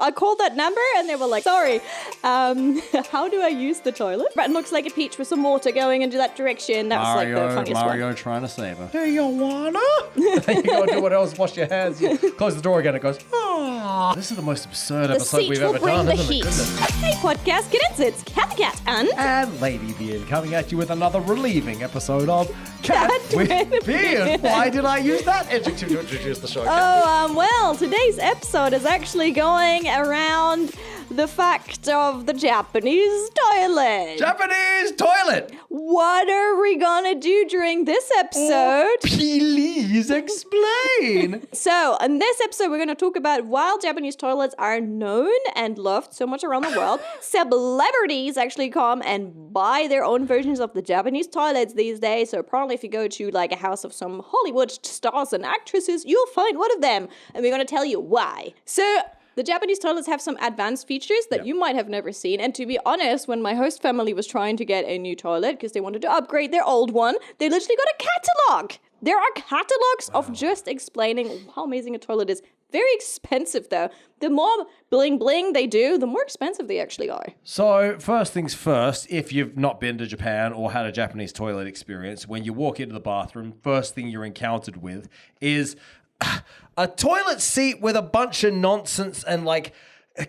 I called that number and they were like, sorry, how do I use the toilet? Button looks like a peach with some water going into that direction. That was like the funniest Mario one. trying to save her. Do you wanna? Then you go and do what else? Wash your hands. You close the door again. It goes, oh. This is the most absurd episode we've ever done, isn't it? Hey, podcast kids, it's Cathy Cat and Ladybeard coming at you with another relieving episode of Cat with with Beard. Why did I use that adjective to introduce the show? Well, today's episode is actually going around the fact of the Japanese toilet. Japanese toilet! What are we gonna do during this episode? Please explain. So, in this episode, we're gonna talk about while Japanese toilets are known and loved so much around the world, celebrities actually come and buy their own versions of the Japanese toilets these days. So apparently if you go to like a house of some Hollywood stars and actresses, you'll find one of them. And we're gonna tell you why. So, the Japanese toilets have some advanced features that you might have never seen. And to be honest, when my host family was trying to get a new toilet because they wanted to upgrade their old one, they literally got a catalog. There are catalogs of just explaining how amazing a toilet is. Very expensive though. The more bling bling they do, the more expensive they actually are. So, first things first, if you've not been to Japan or had a Japanese toilet experience, when you walk into the bathroom, first thing you're encountered with is a toilet seat with a bunch of nonsense and like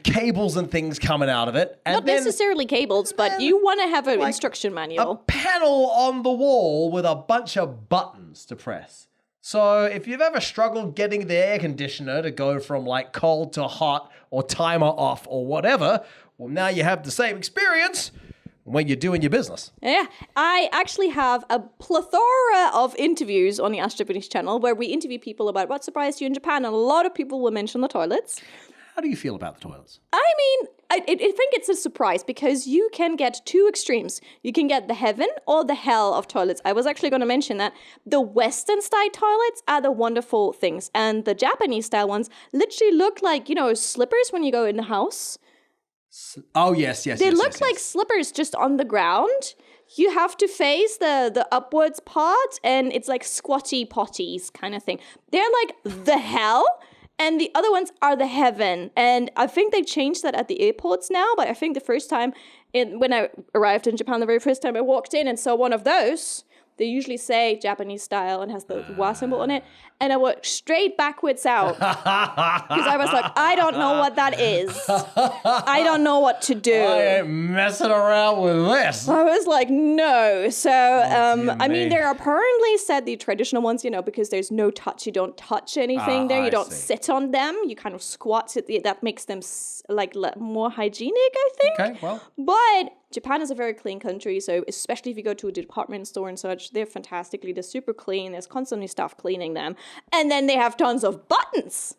cables and things coming out of it. And not necessarily cables, but you want to have an instruction manual. A panel on the wall with a bunch of buttons to press. So if you've ever struggled getting the air conditioner to go from like cold to hot or timer off or whatever, well, now you have the same experience when you're doing your business. Yeah, I actually have a plethora of interviews on the Ask Japanese channel where we interview people about what surprised you in Japan, and a lot of people will mention the toilets. How do you feel about the toilets? I mean, I think it's a surprise because you can get two extremes. You can get the heaven or the hell of toilets. I was actually going to mention that. The Western style toilets are the wonderful things, and the Japanese style ones literally look like, slippers when you go in the house. Oh, yes. They look like slippers just on the ground. You have to face the upwards part, and it's like squatty potties kind of thing. They're like the hell, and the other ones are the heaven. And I think they changed that at the airports now, but I think the first time, when I arrived in Japan, the very first time I walked in and saw one of those, they usually say Japanese style and has the wa symbol on it. And I walked straight backwards out because I was like, I don't know what that is. I don't know what to do. I ain't messing around with this. I was like, no. So, I mean, they're apparently said the traditional ones, because there's no touch. You don't touch anything there. You don't sit on them. You kind of squat. That makes them more hygienic, I think. Okay, well. But Japan is a very clean country, so especially if you go to a department store and such, they're super clean. There's constantly stuff cleaning them. And then they have tons of buttons.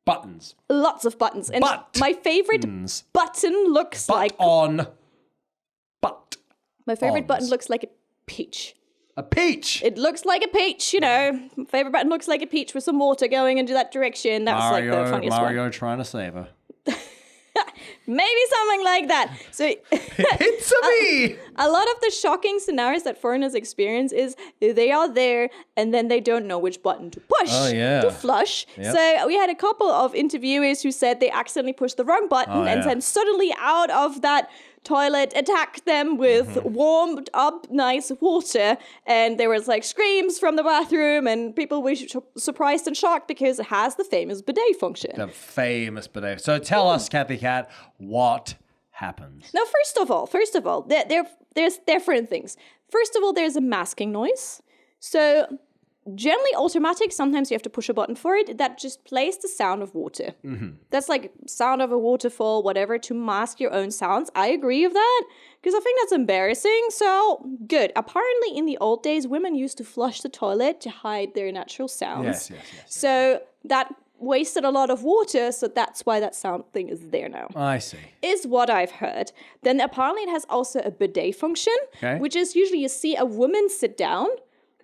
Buttons. Lots of buttons. And my favorite button looks like... My favorite button looks like a peach. A peach? It looks like a peach, My favorite button looks like a peach with some water going into that direction. That was like the funniest one. Mario trying to save her. Maybe something like that. So it's a me. A lot of the shocking scenarios that foreigners experience is they are there and then they don't know which button to push to flush. Yep. So we had a couple of interviewers who said they accidentally pushed the wrong button and then suddenly out of that toilet attacked them with warmed up nice water, and there was like screams from the bathroom, and people were surprised and shocked because it has the famous bidet function. The famous bidet. So tell us, Cathy Cat, what happens? Now, first of all, there's different things. First of all, there's a masking noise. So generally automatic, sometimes you have to push a button for it, that just plays the sound of water. That's like sound of a waterfall, whatever, to mask your own sounds. I agree with that, because I think that's embarrassing. So, good. Apparently, in the old days, women used to flush the toilet to hide their natural sounds. Yes. So, that wasted a lot of water, so that's why that sound thing is there now. I see. Is what I've heard. Then apparently it has also a bidet function, which is usually you see a woman sit down.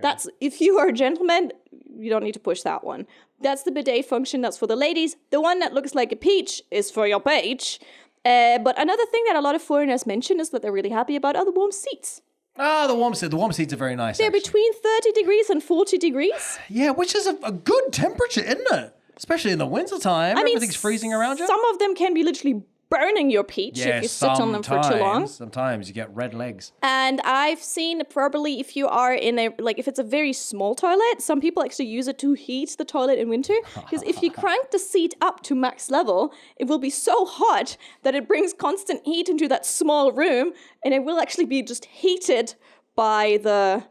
That's, if you are a gentleman, you don't need to push that one. That's the bidet function. That's for the ladies. The one that looks like a peach is for your peach. But another thing that a lot of foreigners mention is that they're really happy about are the warm seats. Ah, the warm seats. The warm seats are very nice. They're between 30 degrees and 40 degrees. Yeah, which is a good temperature, isn't it? Especially in the wintertime. Everything's freezing around you. Some of them can be literally burning your peach if you sit on them for too long. Sometimes you get red legs. And I've seen probably if you are in if it's a very small toilet, some people actually use it to heat the toilet in winter. Because if you crank the seat up to max level, it will be so hot that it brings constant heat into that small room, and it will actually be just heated by the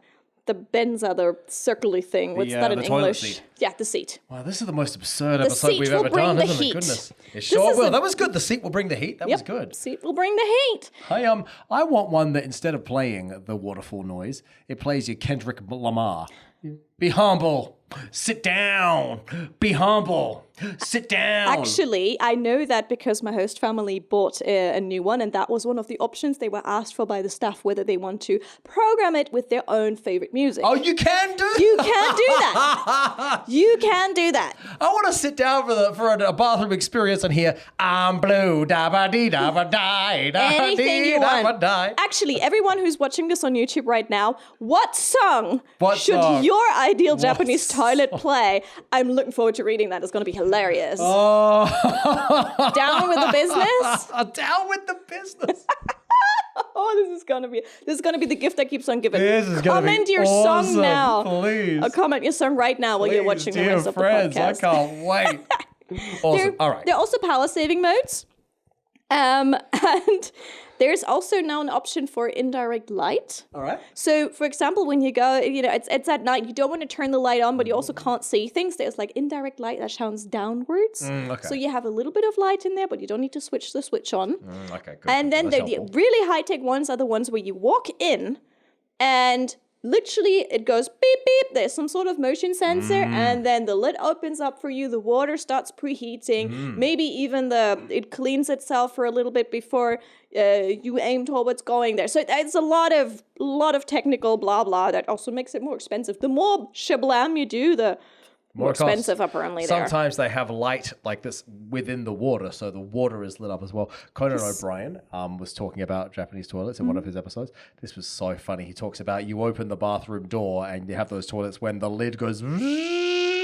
benza, the circular thing. What's that in English? Seat. Yeah, the seat. Wow, this is the most absurd episode we've ever done, isn't it? Goodness. It sure will. That was good. The seat will bring the heat. That was good. Seat will bring the heat. I want one that instead of playing the waterfall noise, it plays your Kendrick Lamar. Be humble. Sit down. Be humble. Sit down. Actually, I know that because my host family bought a new one, and that was one of the options they were asked for by the staff, whether they want to program it with their own favorite music. Oh, you can do that? You can do that. You can do that. I want to sit down for a bathroom experience and hear, I'm blue, da-ba-dee-da-ba-die, Anything you want. da-ba-die. Actually, everyone who's watching this on YouTube right now, what song should your ideal Japanese toilet play? I'm looking forward to reading that. It's going to be hilarious. Oh. Down with the business? Down with the business. Oh, this is gonna be the gift that keeps on giving. This is gonna comment be your awesome, song now. Please. Comment your song right now while you're watching the rest of the friends, podcast. I can't wait. Awesome. All right. There are also power saving modes. And there's also now an option for indirect light. All right. So, for example, when you go, it's at night, you don't want to turn the light on, but you also can't see things. There's like indirect light that shines downwards. Okay. So you have a little bit of light in there, but you don't need to switch the switch on. Okay, good. And then the really high-tech ones are the ones where you walk in and literally it goes beep, beep. There's some sort of motion sensor and then the lid opens up for you. The water starts preheating. Maybe even it cleans itself for a little bit before you aim towards going there. So it's a lot of technical blah, blah that also makes it more expensive. The more shablam you do, the more expensive apparently they are. Sometimes they have light like this within the water, so the water is lit up as well. Conan O'Brien was talking about Japanese toilets in one of his episodes. This was so funny. He talks about you open the bathroom door and you have those toilets when the lid goes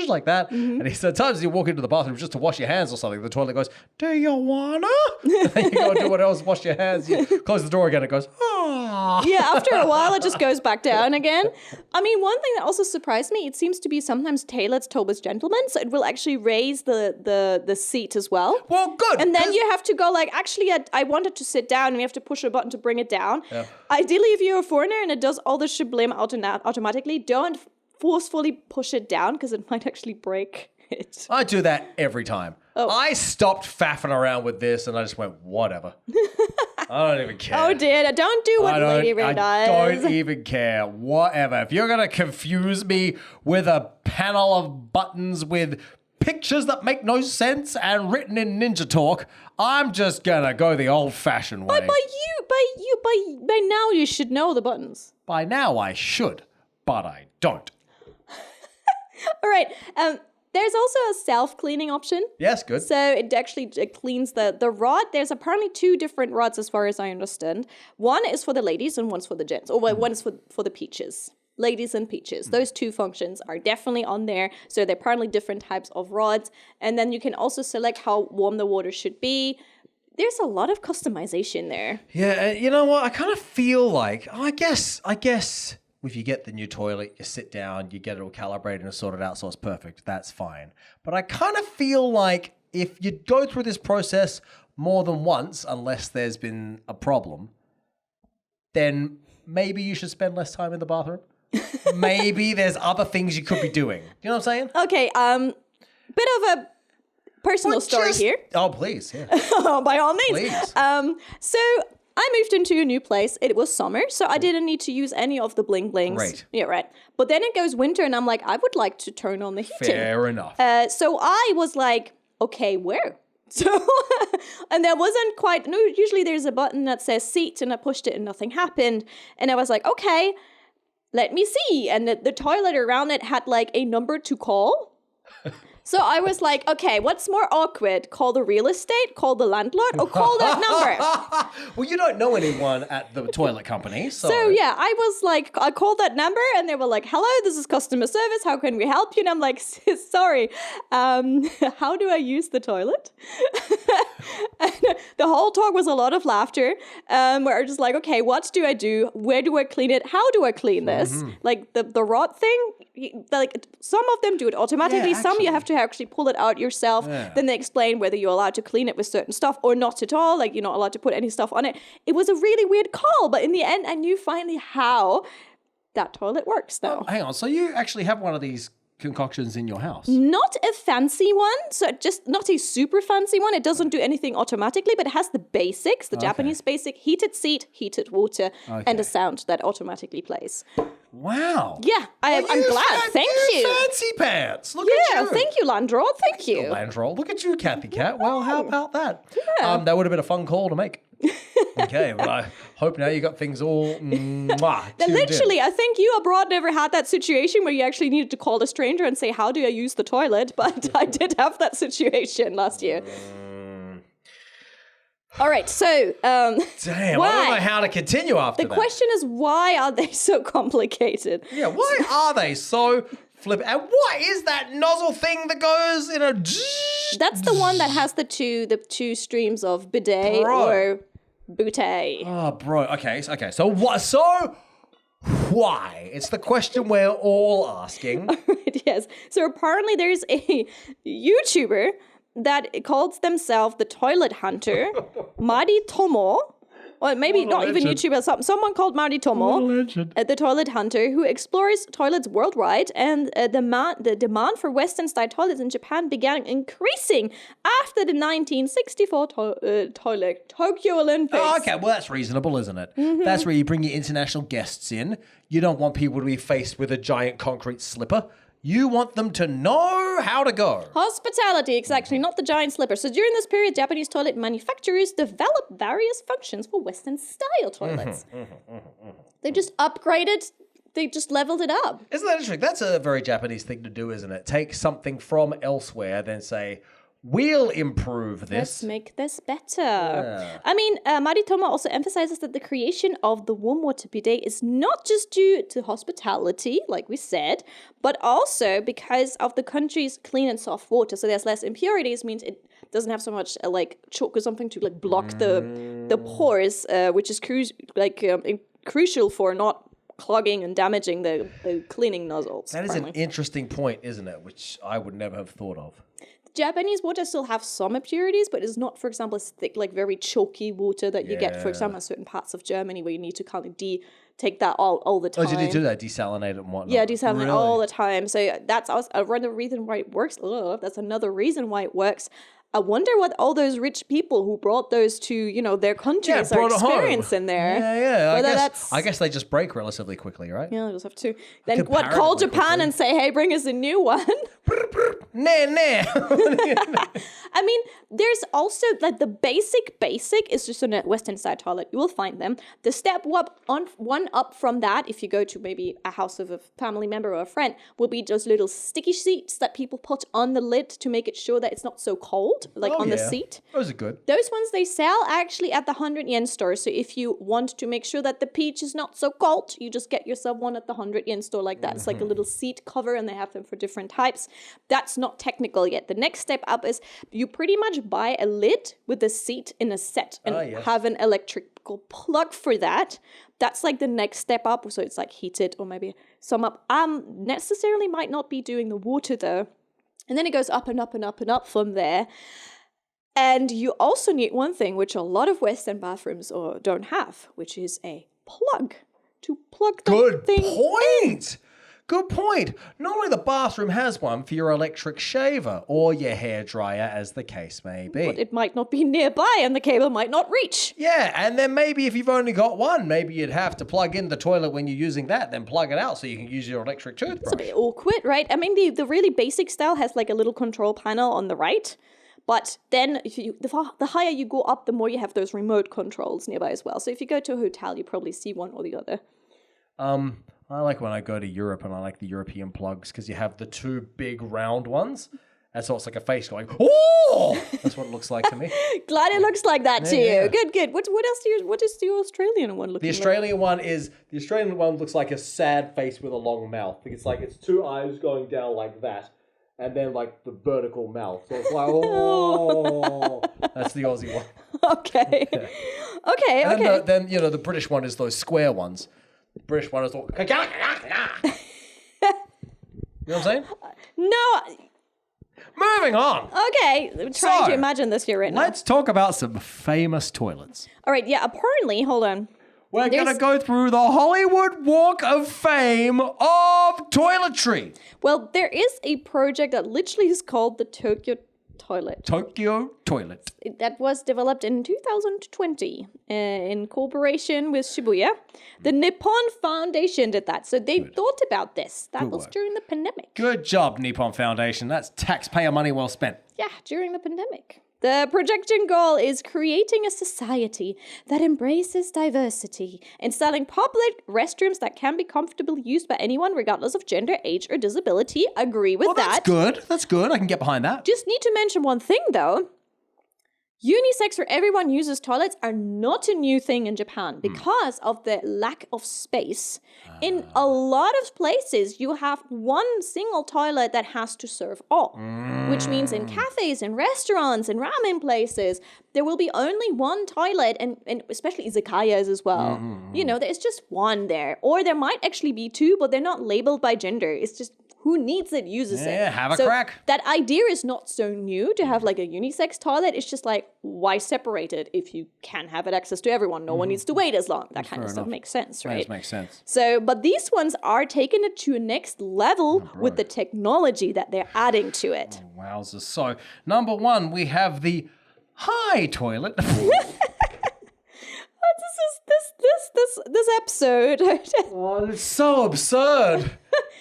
like that. And he said sometimes you walk into the bathroom just to wash your hands or something. The toilet goes, do you wanna? And then you go and do what else, wash your hands. You close the door again, it goes, ah. Yeah, after a while it just goes back down again. I mean, one thing that also surprised me, it seems to be sometimes tailored towards gentlemen, so it will actually raise the seat as well. Well, good. And then you have to go like, actually, I wanted to sit down, and you have to push a button to bring it down. Yeah. Ideally, if you're a foreigner and it does all the shablim automatically, don't forcefully push it down because it might actually break it. I do that every time. Oh. I stopped faffing around with this and I just went, whatever. I don't even care. Oh dear, don't do what Ladybeard does. I don't even care. Whatever. If you're going to confuse me with a panel of buttons with pictures that make no sense and written in Ninja Talk, I'm just going to go the old-fashioned way. By now you should know the buttons. By now I should, but I don't. All right. There's also a self-cleaning option. Yes, good. So it actually cleans the rod. There's apparently 2 different rods as far as I understand. One is for the ladies and one's for the gents. Or one is for the peaches. Ladies and peaches. Those 2 functions are definitely on there. So they're apparently different types of rods. And then you can also select how warm the water should be. There's a lot of customization there. Yeah, you know what? I kind of feel like, I guess... if you get the new toilet, you sit down, you get it all calibrated and sorted out so it's perfect, that's fine. But I kind of feel like if you go through this process more than once, unless there's been a problem, then maybe you should spend less time in the bathroom. Maybe there's other things you could be doing. You know what I'm saying? Okay, bit of a personal story here. Oh, please, yeah. By all means. Please. So I moved into a new place. It was summer, so I didn't need to use any of the bling blings. Right. Yeah, right. But then it goes winter, and I'm like, I would like to turn on the heating. Fair enough. So I was like, okay, where? So, and there wasn't quite, no, usually there's a button that says seat, and I pushed it and nothing happened. And I was like, okay, let me see. And the toilet around it had like a number to call. So I was like, okay, what's more awkward? Call the real estate, call the landlord, or call that number? Well, you don't know anyone at the toilet company, so... So yeah, I was like, I called that number and they were like, hello, this is customer service. How can we help you? And I'm like, sorry, how do I use the toilet? And the whole talk was a lot of laughter, where I was just like, okay, what do I do? Where do I clean it? How do I clean this? Like the rod thing, like some of them do it automatically. Yeah, some you have to actually pull it out yourself. Yeah. Then they explain whether you're allowed to clean it with certain stuff or not at all. Like you're not allowed to put any stuff on it. It was a really weird call, but in the end, I knew finally how that toilet works now. Hang on, so you actually have one of these concoctions in your house? Not a fancy one, so just not a super fancy one. It doesn't do anything automatically, but it has the basics, the Japanese basic heated seat, heated water, and a sound that automatically plays. Wow. Yeah, I'm glad. Thank you. Fancy pants. Look at you. Thank you, Landlord. Thank you. Landroll. Look at you, Cathy Cat. Well, how about that? Yeah. That would have been a fun call to make. Okay, well, I hope now you got things all Literally, I think you abroad never had that situation where you actually needed to call a stranger and say, how do I use the toilet? But I did have that situation last year. All right, so... Damn, why? I don't know how to continue after that. The question is, why are they so complicated? Yeah, why are they so flip? And what is that nozzle thing that goes in a... That's the one that has the two streams of bidet or bouteille. Oh, bro. Okay. So what? So why? It's the question we're all asking. Right, yes. So apparently there's a YouTuber that calls themselves the Toilet Hunter, Mari Tomo. Or maybe not even YouTuber, someone called Mari Tomo, the Toilet Hunter, who explores toilets worldwide, and the demand for Western-style toilets in Japan began increasing after the 1964 Tokyo Olympics. Oh, okay, well, that's reasonable, isn't it? That's where you bring your international guests in. You don't want people to be faced with a giant concrete slipper. You want them to know how to go. Hospitality, exactly, not the giant slipper. So during this period, Japanese toilet manufacturers developed various functions for Western-style toilets. They just upgraded, they just leveled it up. Isn't that interesting? That's a very Japanese thing to do, isn't it? Take something from elsewhere, then say, we'll improve this. Let's make this better. Yeah. I mean, Maritomo also emphasizes that the creation of the warm water bidet is not just due to hospitality, like we said, but also because of the country's clean and soft water. So there's less impurities, means it doesn't have so much like chalk or something to like block the pores, which is crucial for not clogging and damaging the cleaning nozzles. That is an interesting point, isn't it? Which I would never have thought of. Japanese water still have some impurities, but it's not, for example, as thick, like very chalky water that you get, for example, in certain parts of Germany where you need to kind of take that all the time. Oh, did you do that? Desalinate it and whatnot? Yeah, desalinate all the time. So that's another reason why it works. That's another reason why it works. I wonder what all those rich people who brought those to, their countries are experiencing there. Yeah. I guess they just break relatively quickly, right? Yeah, they just have to. Then call Japan and say, hey, bring us a new one. Nah. I mean, there's also like the basic is just on a Western side toilet. You will find them. The step one up from that, if you go to maybe a house of a family member or a friend, will be those little sticky sheets that people put on the lid to make it sure that it's not so cold, the seat. Those are good. Those ones they sell actually at the 100 yen store. So if you want to make sure that the peach is not so cold, you just get yourself one at the 100 yen store like that. It's like a little seat cover and they have them for different types. That's not technical yet. The next step up is you pretty much buy a lid with a seat in a set and have an electrical plug for that. That's like the next step up. So it's like heated or maybe some up. Necessarily might not be doing the water though. And then it goes up and up and up and up from there. And you also need one thing, which a lot of Western bathrooms don't have, which is a plug to plug the thing in. Good point. Not only the bathroom has one for your electric shaver or your hairdryer, as the case may be. But it might not be nearby and the cable might not reach. Yeah, and then maybe if you've only got one, maybe you'd have to plug in the toilet when you're using that, then plug it out so you can use your electric toothbrush. It's a bit awkward, right? I mean, the really basic style has like a little control panel on the right. But then the higher you go up, the more you have those remote controls nearby as well. So if you go to a hotel, you probably see one or the other. I like when I go to Europe and I like the European plugs because you have the two big round ones And so it's like a face going, oh! That's what it looks like to me. Glad it looks like that to you. Yeah. Good. What is the Australian one looking The Australian one looks like a sad face with a long mouth. It's like it's two eyes going down like that, and then like the vertical mouth. So it's like, oh, that's the Aussie one. like? Okay. Yeah. Okay. And Okay. then the British one is those square ones. The British one is all. You know what I'm saying? No. Moving on. Okay. I'm trying So, to imagine this here right now. Let's talk about some famous toilets. All right. Yeah. Apparently, hold on. We're going to go through the Hollywood Walk of Fame of toiletry. Well, there is a project that literally is called the Tokyo Toilet. Tokyo Toilet. That was developed in 2020 in cooperation with Shibuya. The Nippon Foundation did that. So they thought about this. That was work. during the pandemic. Good job, Nippon Foundation. That's taxpayer money well spent. Yeah, during the pandemic. The projection goal is creating a society that embraces diversity, installing public restrooms that can be comfortably used by anyone regardless of gender, age, or disability. Agree with that. That's good. That's good. I can get behind that. Just need to mention one thing though. Unisex where everyone uses toilets are not a new thing in Japan because of the lack of space. In a lot of places, you have one single toilet that has to serve all, which means in cafes, in restaurants, in ramen places, there will be only one toilet, and especially izakayas as well. You know, there's just one there. Or there might actually be two, but they're not labeled by gender. It's just who needs it uses it. Yeah, have a So crack. that idea is not so new to have like a unisex toilet. It's just like, why separate it if you can have it access to everyone? No one needs to wait as long. That kind of stuff enough. makes sense, right? That makes sense. So, but these ones are taking it to a next level with the technology that they're adding to it. Wowzers. So, number one, we have the high toilet. This episode. Oh, it's so absurd.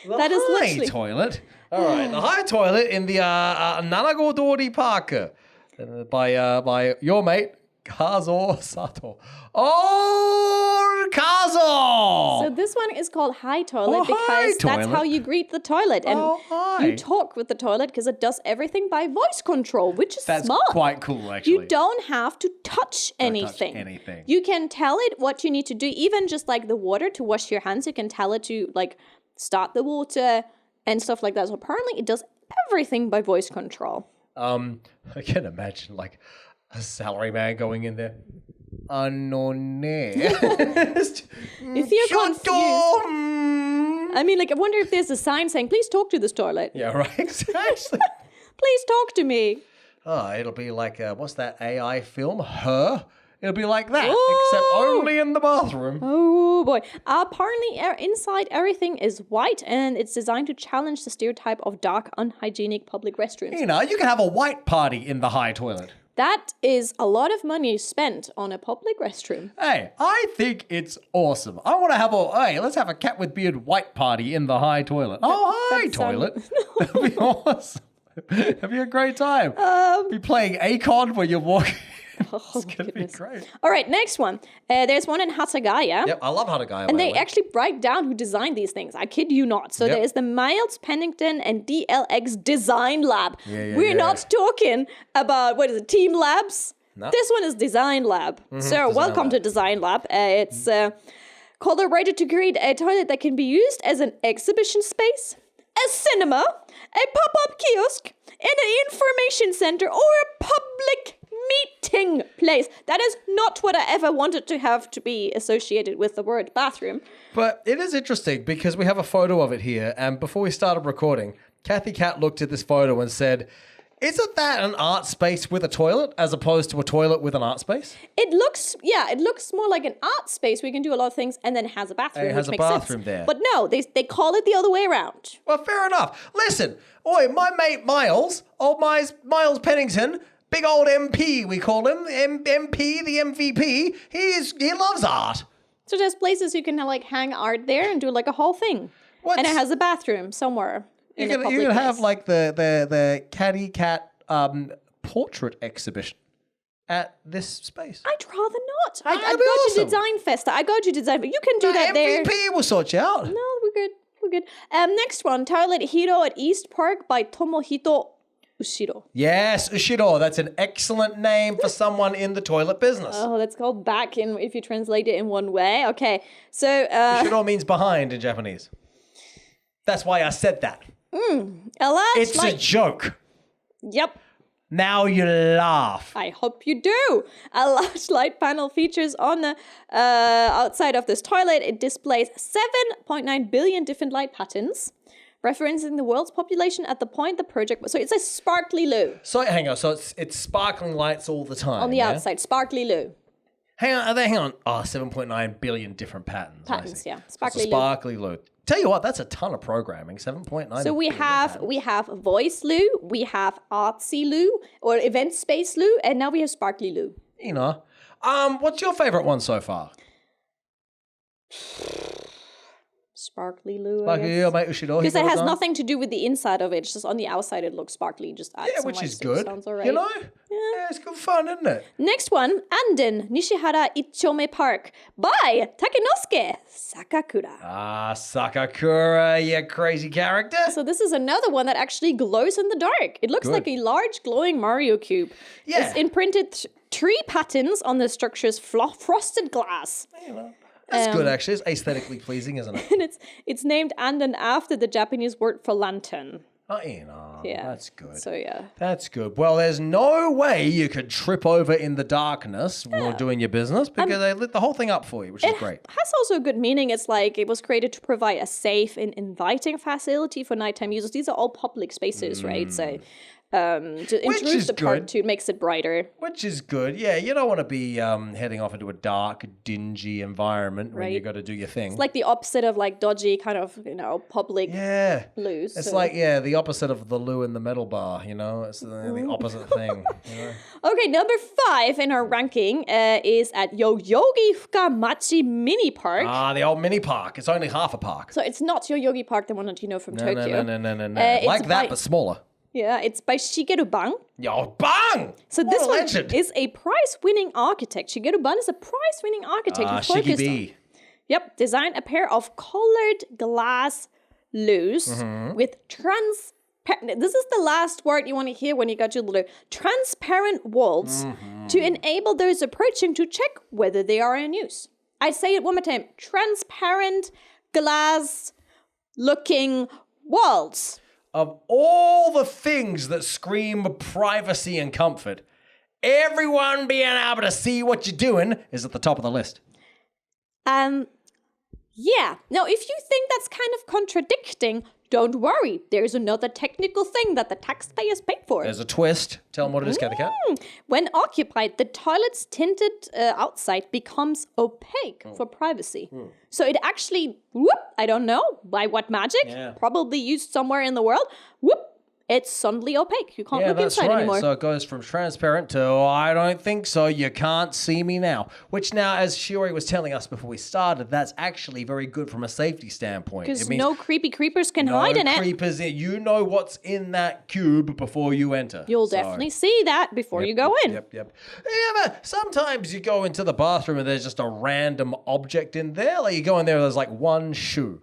The That is high literally- toilet. All right, the high toilet in the Nanagodori Park by your mate Kazo Sato. Oh, Kazo! So this one is called high toilet Oh, because hi, that's toilet. how you greet the toilet. And Oh, hi. you talk with the toilet because it does everything by voice control, which is That's smart. quite cool, actually. You don't have to touch anything. anything. You can tell it what you need to do, even just like the water to wash your hands. You can tell it to like start the water and stuff like that. So apparently it does everything by voice control. I can imagine like a salaryman going in there. Anone. If you're confused, I mean, like, I wonder if there's a sign saying, please talk to this toilet. Yeah, right. Exactly. Please talk to me. Oh, it'll be like, what's that AI film? Her? It'll be like that, Ooh. except only in the bathroom. Oh boy. Apparently, inside everything is white and it's designed to challenge the stereotype of dark, unhygienic public restrooms. You know, you can have a white party in the high toilet. That is a lot of money spent on a public restroom. Hey, I think it's awesome. I want to have let's have a cat with beard white party in the high toilet. Oh, hi, that sound- toilet. That'd be awesome. That'd be a great time. Be playing Akon when you're walking. It's going to be great. All right, next one. There's one in Hatagaya. Yep, I love Hatagaya. And they actually write down who designed these things. I kid you not. So Yep. there's the Miles Pennington and DLX Design Lab. Yeah, We're yeah. not talking about, what is it, Team Labs? No. This one is Design Lab. So welcome to Design Lab. It's collaborated to create a toilet that can be used as an exhibition space, a cinema, a pop-up kiosk, and an information center, or a public meeting place. That is not what I ever wanted to have to be associated with the word bathroom. But it is interesting because we have a photo of it here. And before we started recording, Cathy Cat looked at this photo and said, isn't that an art space with a toilet as opposed to a toilet with an art space? It looks more like an art space where you can do a lot of things and then it has a bathroom, It has which a makes bathroom sense. there. But no, they call it the other way around. Well, fair enough. Listen, my mate Miles, Miles Pennington, big old MP, we call him, MP, the MVP, he loves art. So there's places you can like hang art there and do like a whole thing. What's- And it has a bathroom somewhere. You in a can public have place. like the Cathy Cat portrait exhibition at this space. I'd rather not. I'd That'd go be to awesome. Design Fest. I go to Design Fest. You can do that there. MVP will sort you out. No, we're good. We're good. Next one, Toilet Hero at East Park by Tomohito Ushiro. Yes, Ushiro. That's an excellent name for someone in the toilet business. Oh, that's called back in if you translate it in one way. Okay, so Ushiro means behind in Japanese. That's why I said that. a large It's a joke. Yep. Now you laugh. I hope you do. A large light panel features on the outside of this toilet. It displays 7.9 billion different light patterns, referencing the world's population at the point the project was. So it's a sparkly loo So hang on. So it's sparkling lights all the time. on the outside. Sparkly loo. Hang on. Oh, 7.9 billion different patterns. I Patterns, see. yeah. So Sparkly loo. sparkly loo. Tell you what, that's a ton of programming. 7.9. So we billion have patterns. voice loo, we have artsy loo or event space loo, and now we have sparkly loo. You know. What's your favorite one so far? Sparkly loo. Sparkly loo, mate, Ushiro. Because it has nothing to do with the inside of it. It's just on the outside it looks sparkly. Just adds Yeah, some which light is to it. good. Sounds all right. You know? Yeah, it's good fun, isn't it? Next one, Anden Nishihara Ichome Park by Takenosuke Sakakura. Ah, Sakakura, you crazy character. So this is another one that actually glows in the dark. It looks Good. like a large glowing Mario cube. Yeah. It's imprinted tree patterns on the structure's frosted glass. You know, that's good, actually. It's aesthetically pleasing, isn't it? And it's named Anden after the Japanese word for lantern. Oh, you know, Yeah. that's good. So yeah. That's good. Well, there's no way you could trip over in the darkness while doing your business because they lit the whole thing up for you, which is great. Has also a good meaning. It's like it was created to provide a safe and inviting facility for nighttime users. These are all public spaces, right? So to Which improve is the park good. too, it makes it brighter. Which is good. Yeah, you don't want to be heading off into a dark, dingy environment when you Right. got to do your thing. It's like the opposite of like dodgy kind of, public yeah. loos. It's so- like, the opposite of the loo in the metal bar, you know? It's the opposite thing. You know? Okay, number 5 in our ranking is at Yoyogi Fukamachi Mini Park. Ah, the old mini park. It's only half a park. So it's not Yoyogi Park, the one that you know from No, Tokyo. no. It's Like that, by- but smaller. Yeah, it's by Shigeru Bang. Yo, bang! So What this a one legend. is a prize-winning architect. Shigeru Ban is a prize-winning architect who Shiggy focused on, B. Yep, designed a pair of colored glass loos Mm-hmm. with transparent. This is the last word you want to hear when you got your little transparent walls Mm-hmm. to enable those approaching to check whether they are in use. I say it one more time: transparent glass-looking walls. Of all the things that scream privacy and comfort, everyone being able to see what you're doing is at the top of the list. Yeah. Now, if you think that's kind of contradicting, don't worry. There's another technical thing that the taxpayers paid for. There's a twist. Tell them what it is, Cathy Cat. When occupied, the toilet's tinted outside becomes opaque for privacy. So it actually, I don't know by what magic, Yeah. probably used somewhere in the world, it's suddenly opaque. You can't Yeah, look that's inside right. anymore. So it goes from transparent to, I don't think so, you can't see me now. Which now, as Shiori was telling us before we started, that's actually very good from a safety standpoint. Because no creepy creepers can no hide in it. creepers in. You know what's in that cube before you enter. You'll So- definitely see that before you go in. Yep. Yeah, but sometimes you go into the bathroom and there's just a random object in there. Like you go in there, there's like one shoe,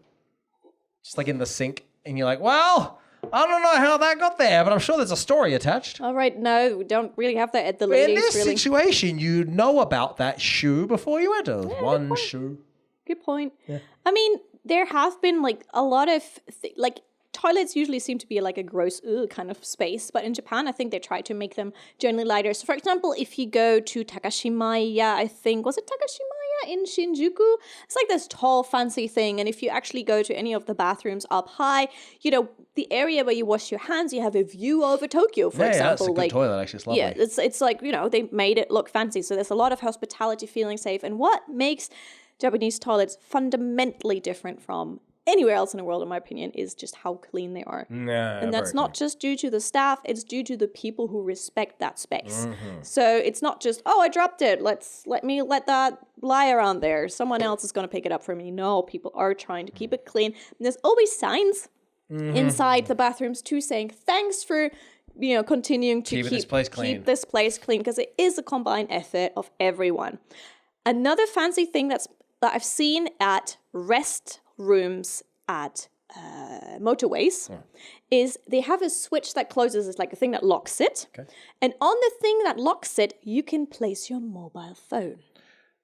just like in the sink, and you're like, well, I don't know how that got there, but I'm sure there's a story attached. All right, no, we don't really have that at the But in ladies, this really. situation, you know about that shoe before you enter. One shoe. Good point. I mean, there have been like a lot of toilets usually seem to be like a gross kind of space, but in Japan, I think they try to make them generally lighter. So, for example, if you go to Takashimaya, I think was it Takashimaya in Shinjuku? It's like this tall, fancy thing, and if you actually go to any of the bathrooms up high, the area where you wash your hands, you have a view over Tokyo, for Yeah, example. that's a good toilet, actually. It's lovely. Yeah, it's like, they made it look fancy. So there's a lot of hospitality, feeling safe. And what makes Japanese toilets fundamentally different from anywhere else in the world, in my opinion, is just how clean they are. And that's not just due to the staff, it's due to the people who respect that space. So it's not just, I dropped it, let me let that lie around there. Someone else is going to pick it up for me. No, people are trying to keep it clean. And there's always signs inside the bathrooms too saying, thanks for continuing to Keep this place clean. keep this place clean, because it is a combined effort of everyone. Another fancy thing that I've seen at rest rooms at motorways is they have a switch that closes. It's like a thing that locks it. Okay. And on the thing that locks it, you can place your mobile phone.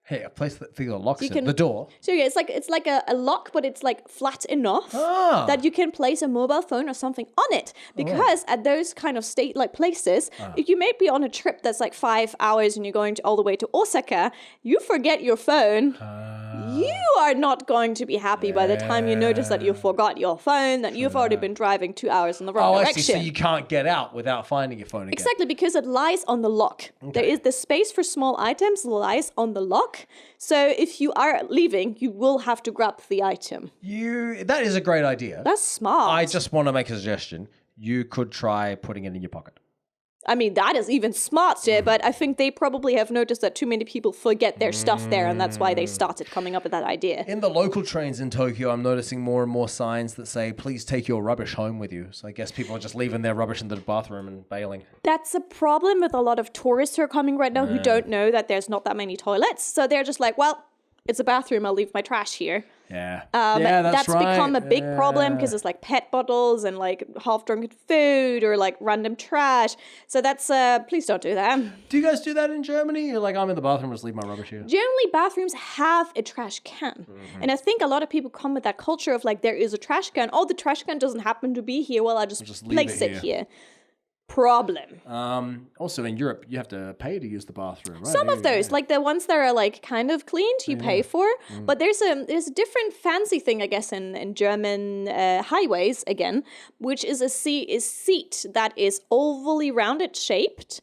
Hey, a place that thing that locks it. The door. So yeah, it's like a lock, but it's like flat enough that you can place a mobile phone or something on it. Because at those kind of places, if you may be on a trip that's like 5 hours and you're going all the way to Osaka, you forget your phone. You are not going to be happy by the time you notice that you forgot your phone, that you've already been driving 2 hours in the wrong direction. I see. So you can't get out without finding your phone again. Exactly, because it lies on the lock. Okay. There is the space for small items lies on the lock. So if you are leaving, you will have to grab the item. That is a great idea. That's smart. I just want to make a suggestion. You could try putting it in your pocket. I mean, that is even smarter, but I think they probably have noticed that too many people forget their stuff there, and that's why they started coming up with that idea. In the local trains in Tokyo, I'm noticing more and more signs that say, please take your rubbish home with you. So I guess people are just leaving their rubbish in the bathroom and bailing. That's a problem with a lot of tourists who are coming right now who don't know that there's not that many toilets. So they're just like, well, it's a bathroom, I'll leave my trash here. Yeah. That's right. Become a big problem because it's like pet bottles and like half-drunken food or like random trash. So that's, please don't do that. Do you guys do that in Germany? You're like, I'm in the bathroom, just leave my rubbish here. Generally, bathrooms have a trash can. Mm-hmm. And I think a lot of people come with that culture of like, there is a trash can. Oh, the trash can doesn't happen to be here. Well, I'll just place it here. Problem. Also in Europe, you have to pay to use the bathroom, right? Some of those, like the ones that are like kind of cleaned, you pay for. But there's a different fancy thing, I guess, in German highways again, which is a seat that is ovally rounded shaped.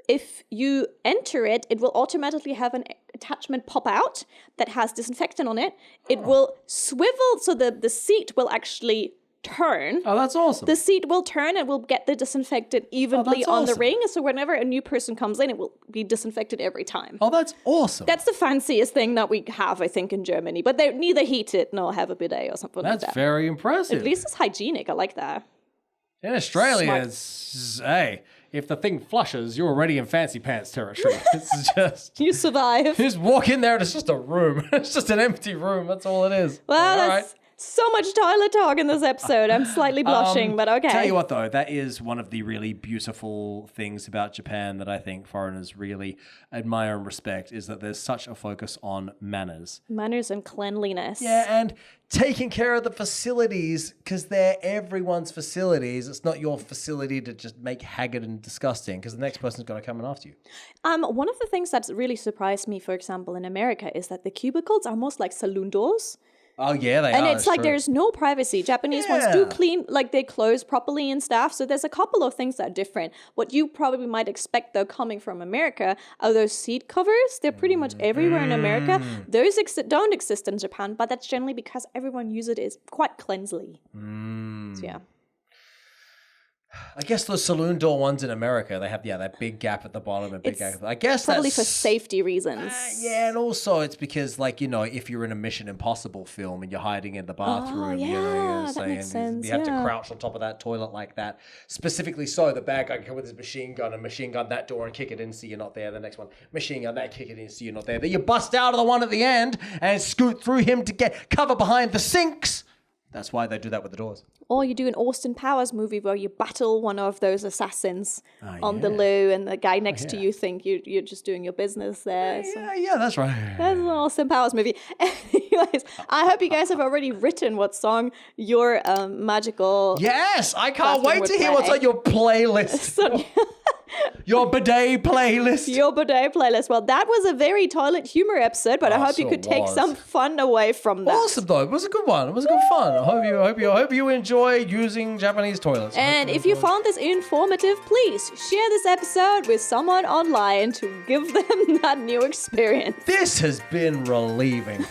If you enter it, it will automatically have an attachment pop out that has disinfectant on it. It will swivel, so the seat will actually turn. Oh, that's awesome. The seat will turn and will get the disinfectant evenly on the ring. So whenever a new person comes in, it will be disinfected every time. Oh, that's awesome. That's the fanciest thing that we have, I think, in Germany. But they're neither heated nor have a bidet or something like that. That's very impressive. At least it's hygienic. I like that. In Australia, hey, if the thing flushes, you're already in fancy pants territory. It's just... You survive. You just walk in there and it's just a room. It's just an empty room. That's all it is. Well, that's... So much toilet talk in this episode. I'm slightly blushing, but okay. Tell you what, though, that is one of the really beautiful things about Japan that I think foreigners really admire and respect, is that there's such a focus on manners. Manners and cleanliness. Yeah, and taking care of the facilities, because they're everyone's facilities. It's not your facility to just make haggard and disgusting, because the next person's going to come in after you. One of the things that's really surprised me, for example, in America, is that the cubicles are almost like saloon doors. Oh, yeah, they are. And it's like there's no privacy. Japanese ones do clean, like they close properly and stuff. So there's a couple of things that are different. What you probably might expect, though, coming from America, are those seat covers. They're pretty much everywhere in America. Those don't exist in Japan, but that's generally because everyone uses it as quite cleansely. So, yeah. I guess those saloon door ones in America, they have that big gap at the bottom, and big gap. I guess probably that's for safety reasons. Yeah, and also it's because, like, if you're in a Mission Impossible film and you're hiding in the bathroom, that makes sense. You have to crouch on top of that toilet like that. Specifically, so the bad guy can come with his machine gun and machine gun that door and kick it in, so you're not there. The next one, machine gun that, kick it in, so you're not there. Then you bust out of the one at the end and scoot through him to get cover behind the sinks. That's why they do that with the doors. Or you do an Austin Powers movie where you battle one of those assassins on the loo, and the guy next to you think you're just doing your business there. Yeah, that's right. That's an Austin Powers movie. Anyways, I hope you guys have already written what song your magical... Yes, I can't wait to hear what's on your playlist. Your bidet playlist. Your bidet playlist. Well, that was a very toilet humor episode, but I hope you could take some fun away from that. Awesome, though. It was a good one. It was good fun. I hope you enjoy using Japanese toilets. And if you found this informative, please share this episode with someone online to give them that new experience. This has been relieving.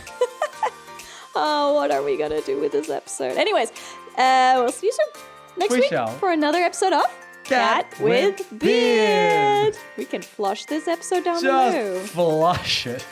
Oh, what are we going to do with this episode? Anyways, we'll see you soon next week for another episode of Cat with Beard. We can flush this episode down the loo. Just flush it.